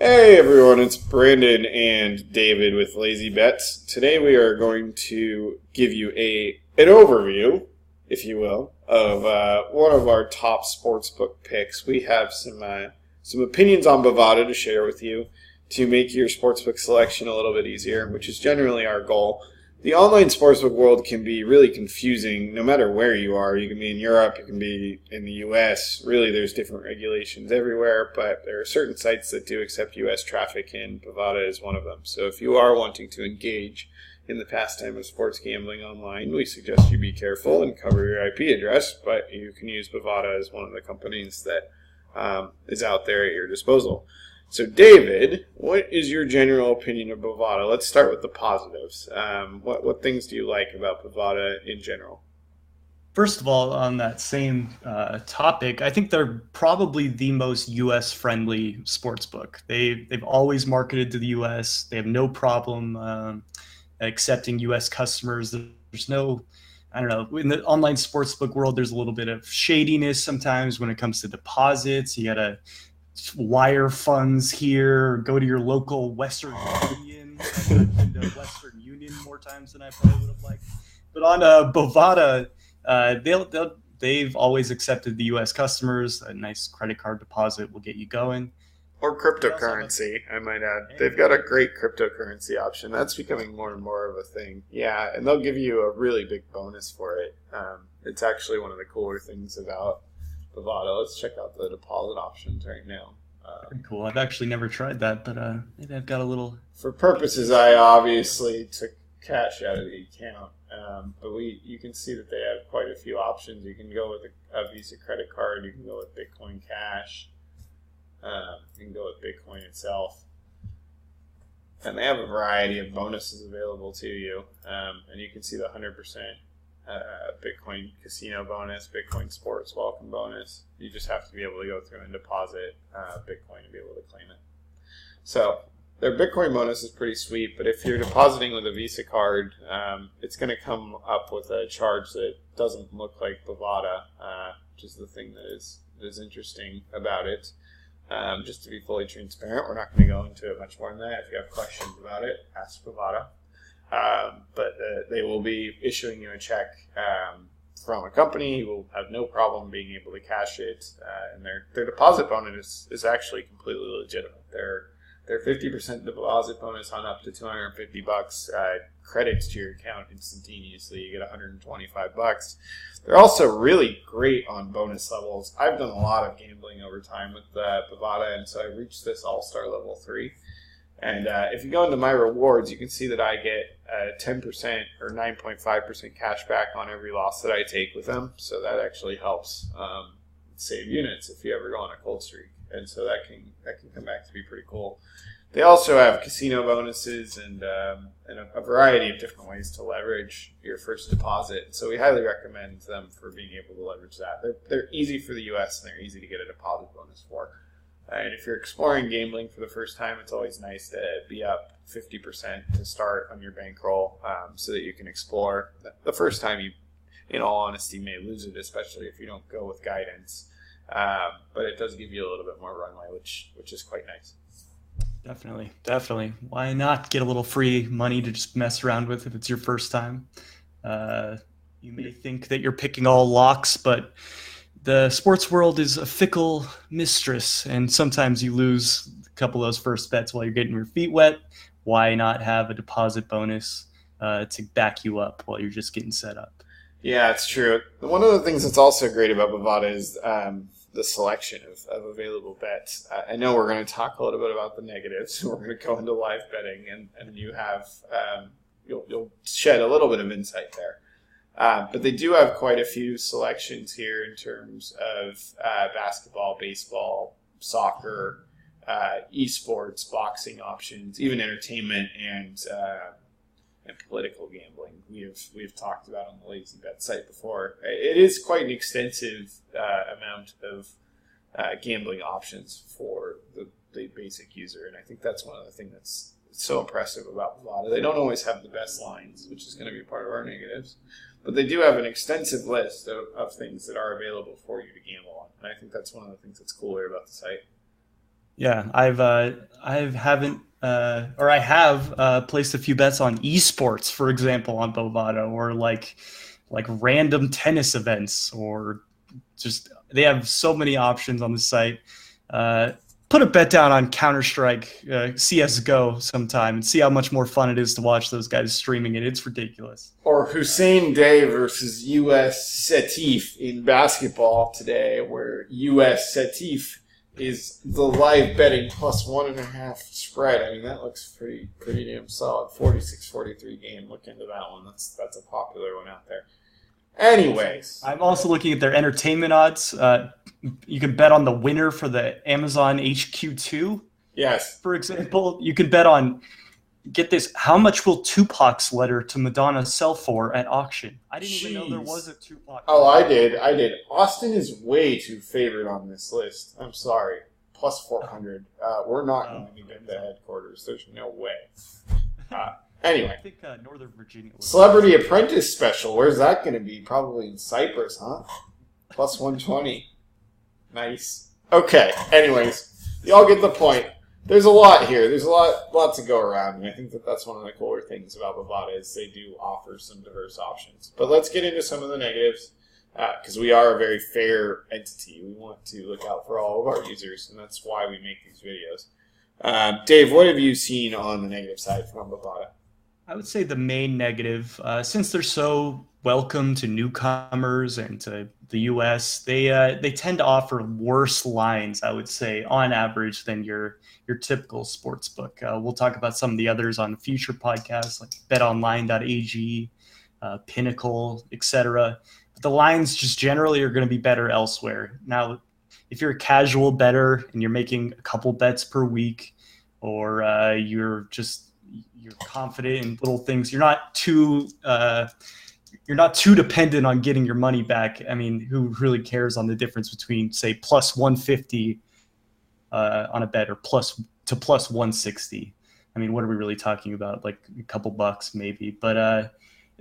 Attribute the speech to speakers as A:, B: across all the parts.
A: Hey everyone, it's Brandon and David with LazyBets. Today we are going to give you an overview, if you will, of one of our top sportsbook picks. We have some opinions on Bovada to share with you to make your sportsbook selection a little bit easier, which is generally our goal. The online sportsbook world can be really confusing no matter where you are. You can be in Europe, you can be in the US. Really, there's different regulations everywhere, but there are certain sites that do accept US traffic, and Bovada is one of them. So if you are wanting to engage in the pastime of sports gambling online, we suggest you be careful and cover your IP address, but you can use Bovada as one of the companies that is out there at your disposal. So, David, what is your general opinion of Bovada? Let's start with the positives. What things do you like about Bovada in general?
B: First of all, on that same topic, I think they're probably the most U.S.-friendly sportsbook. They've always marketed to the U.S. They have no problem accepting U.S. customers. There's no, I don't know, in the online sportsbook world, there's a little bit of shadiness sometimes when it comes to deposits. You got to wire funds here, go to your local Western Union. I've been to Western Union more times than I probably would have liked. But on Bovada, they've always accepted the U.S. customers. A nice credit card deposit will get you going.
A: Or cryptocurrency, I might add. They've got a great cryptocurrency option. That's becoming more and more of a thing. Yeah, and they'll give you a really big bonus for it. It's actually one of the cooler things about Bovada. Let's check out the deposit options right now.
B: Pretty cool. I've actually never tried that, but maybe I've got a little.
A: For purposes, I obviously took cash out of the account, but you can see that they have quite a few options. You can go with a Visa credit card. You can go with Bitcoin Cash. You can go with Bitcoin itself. And they have a variety of bonuses available to you. And you can see the 100% Bitcoin casino bonus, Bitcoin sports welcome bonus. You just have to be able to go through and deposit Bitcoin to be able to claim it. So their Bitcoin bonus is pretty sweet, but if you're depositing with a Visa card, it's going to come up with a charge that doesn't look like Bovada, which is the thing that is interesting about it. Just to be fully transparent, we're not going to go into it much more than that. If you have questions about it, ask Bovada. But they will be issuing you a check from a company who will have no problem being able to cash it. And their deposit bonus is actually completely legitimate. Their 50% deposit bonus on up to $250 credits to your account instantaneously. You get $125. They're also really great on bonus levels. I've done a lot of gambling over time with Bovada, and so I reached this All-Star level 3. And if you go into my rewards, you can see that I get 10% or 9.5% cash back on every loss that I take with them. So that actually helps save units if you ever go on a cold streak. And so that can come back to be pretty cool. They also have casino bonuses and a variety of different ways to leverage your first deposit. So we highly recommend them for being able to leverage that. They're easy for the U.S. and they're easy to get a deposit bonus for. And if you're exploring gambling for the first time, it's always nice to be up 50% to start on your bankroll so that you can explore. The first time you, in all honesty, may lose it, especially if you don't go with guidance. But it does give you a little bit more runway, which is quite nice.
B: Definitely. Why not get a little free money to just mess around with if it's your first time? You may think that you're picking all locks, but the sports world is a fickle mistress, and sometimes you lose a couple of those first bets while you're getting your feet wet. Why not have a deposit bonus to back you up while you're just getting set up?
A: Yeah, it's true. One of the things that's also great about Bovada is the selection of available bets. I know we're going to talk a little bit about the negatives. We're going to go into live betting, and you have you'll shed a little bit of insight there. But they do have quite a few selections here in terms of basketball, baseball, soccer, esports, boxing options, even entertainment and political gambling. We've talked about on the LazyBets site before. It is quite an extensive amount of gambling options for the basic user, and I think that's one of the things that's so impressive about Bovada. They don't always have the best lines, which is going to be part of our negatives, but they do have an extensive list of things that are available for you to gamble on, and I think that's one of the things that's cooler about the site.
B: Yeah, I haven't, or I have placed a few bets on esports, for example, on Bovada, or like random tennis events, or just they have so many options on the site. Put a bet down on Counter-Strike, CSGO sometime, and see how much more fun it is to watch those guys streaming it. It's ridiculous.
A: Or Hussein Day versus U.S. Setif in basketball today, where U.S. Setif is the live betting plus 1.5 spread. I mean, that looks pretty damn solid. 46-43 game. Look into that one. That's a popular one out there. Anyways,
B: I'm also looking at their entertainment odds. You can bet on the winner for the Amazon HQ2.
A: Yes.
B: For example, you can bet on, get this, how much will Tupac's letter to Madonna sell for at auction? I didn't even know there was a Tupac.
A: Oh, I did. Austin is way too favored on this list. I'm sorry. Plus 400. We're not going to get the headquarters. There's no way. Anyway.
B: I think Northern Virginia.
A: Celebrity Apprentice special. Where's that going to be? Probably in Cyprus, huh? Plus 120. Nice. Okay. Anyways, y'all get the point. There's a lot here. There's a lot to go around, and I think that's one of the cooler things about Bovada is they do offer some diverse options. But let's get into some of the negatives, because we are a very fair entity. We want to look out for all of our users, and that's why we make these videos. Dave, what have you seen on the negative side from Bovada?
B: I would say the main negative, since they're so welcome to newcomers and to the U.S., they tend to offer worse lines, I would say, on average than your typical sports book. We'll talk about some of the others on future podcasts, like betonline.ag, Pinnacle, etc. But the lines just generally are going to be better elsewhere. Now, if you're a casual bettor and you're making a couple bets per week, or you're confident in little things, you're not too dependent on getting your money back. I mean, who really cares on the difference between, say, plus 150 on a bet or plus 160? I mean, what are we really talking about? Like a couple bucks maybe. But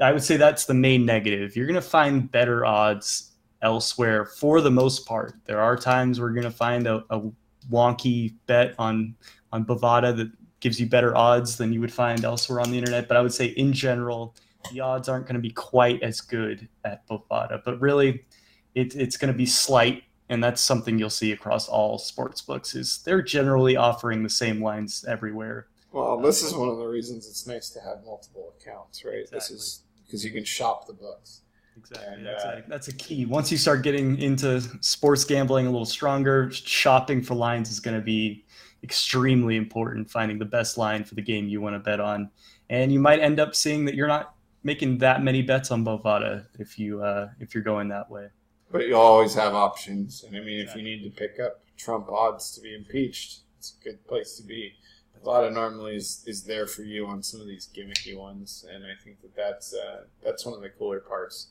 B: I would say that's the main negative. You're going to find better odds elsewhere for the most part. There are times we're going to find a wonky bet on Bovada that gives you better odds than you would find elsewhere on the internet. But I would say in general, the odds aren't going to be quite as good at Bovada. But really, it's going to be slight, and that's something you'll see across all sports books, is they're generally offering the same lines everywhere.
A: Well, this is one of the reasons it's nice to have multiple accounts, right?
B: Exactly.
A: This is because you can shop the books.
B: Exactly. And, that's a key. Once you start getting into sports gambling a little stronger, shopping for lines is going to be extremely important, finding the best line for the game you want to bet on. And you might end up seeing that you're not making that many bets on Bovada if you're going that way.
A: But you always have options. And I mean, if you need to pick up Trump odds to be impeached, it's a good place to be. Bovada normally is there for you on some of these gimmicky ones, and I think that's one of the cooler parts.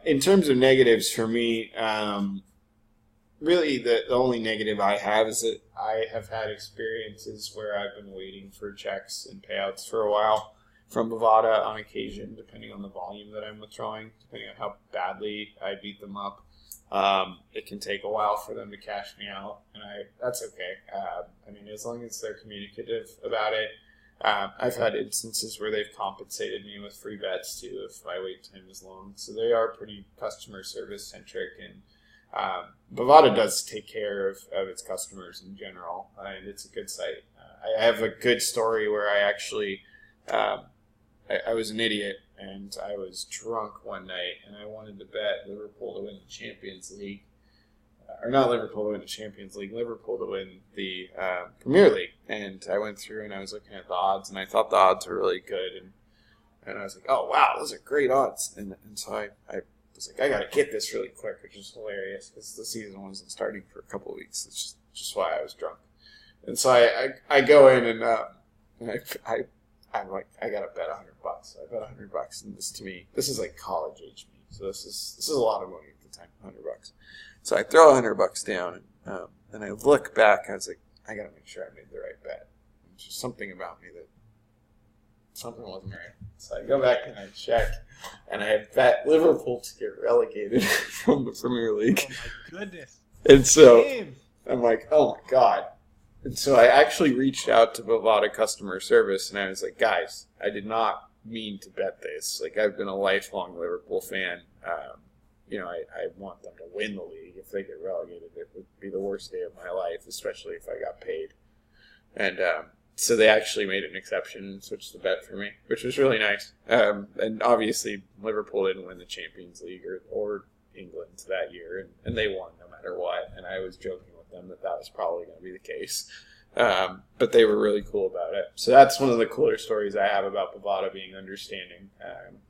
A: In terms of negatives for me, really the only negative I have is that I have had experiences where I've been waiting for checks and payouts for a while from Bovada on occasion, depending on the volume that I'm withdrawing, depending on how badly I beat them up. It can take a while for them to cash me out, and that's okay. I mean, as long as they're communicative about it. I've had instances where they've compensated me with free bets too if my wait time is long. So they are pretty customer service centric, and Bovada does take care of its customers in general, and it's a good site. I have a good story where I actually I was an idiot and I was drunk one night and I wanted to bet Liverpool to win the Champions League. Or not Liverpool to win the Champions League, Liverpool to win the Premier League. And I went through and I was looking at the odds, and I thought the odds were really good. And I was like, oh, wow, those are great odds. And so I was like, I got to get this really quick, which is hilarious because the season wasn't starting for a couple of weeks. It's just why I was drunk. And so I go in and I'm like, I got to bet $100. So I bet $100, and this is like college age me. So this is a lot of money at the time, $100. So I throw $100 down, and I look back. I was like, I got to make sure I made the right bet. There's just something about me that something wasn't right. So I go back and I check, and I had bet Liverpool to get relegated from the Premier League.
B: Oh my goodness!
A: And so I'm like, oh my god. And so I actually reached out to Bovada customer service, and I was like, guys, I did not mean to bet this. Like, I've been a lifelong Liverpool fan. I want them to win the league. If they get relegated, it would be the worst day of my life, especially if I got paid. And so they actually made an exception and switched the bet for me, which was really nice. And obviously, Liverpool didn't win the Champions League or England that year, and they won no matter what. And I was joking with them that was probably going to be the case. But they were really cool about it. So that's one of the cooler stories I have about Bovada being understanding.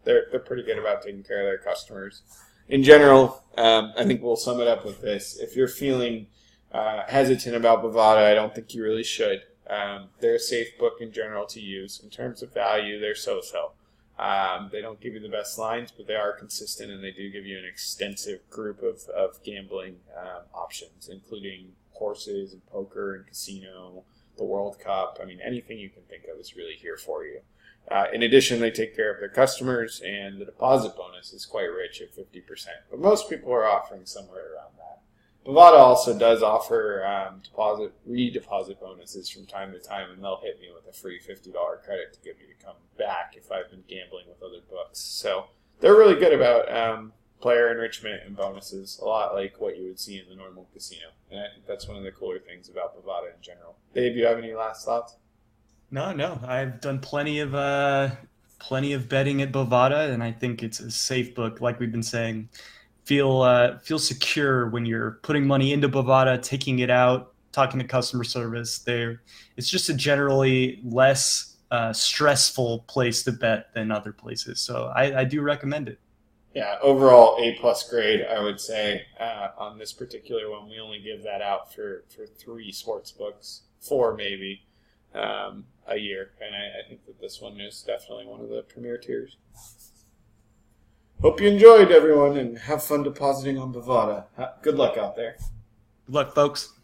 A: They're pretty good about taking care of their customers. In general, I think we'll sum it up with this. If you're feeling hesitant about Bovada, I don't think you really should. They're a safe book in general to use. In terms of value, they're so-so. They don't give you the best lines, but they are consistent, and they do give you an extensive group of gambling options, including horses and poker and casino, the World Cup. I mean, anything you can think of is really here for you. In addition, they take care of their customers, and the deposit bonus is quite rich at 50%. But most people are offering somewhere around that. Bovada also does offer redeposit bonuses from time to time, and they'll hit me with a free $50 credit to get me to come back if I've been gambling with other books. So they're really good about player enrichment and bonuses, a lot like what you would see in the normal casino. And I think that's one of the cooler things about Bovada in general. Dave, do you have any last thoughts?
B: No. I've done plenty of betting at Bovada, and I think it's a safe book, like we've been saying. Feel secure when you're putting money into Bovada, taking it out, talking to customer service. It's just a generally less stressful place to bet than other places. So I do recommend it.
A: Yeah, overall A+ grade, I would say on this particular one. We only give that out for 3 sports books, 4 maybe a year, and I think that this one is definitely one of the premier tiers. Hope you enjoyed, everyone, and have fun depositing on Bovada. Good luck out there.
B: Good luck, folks.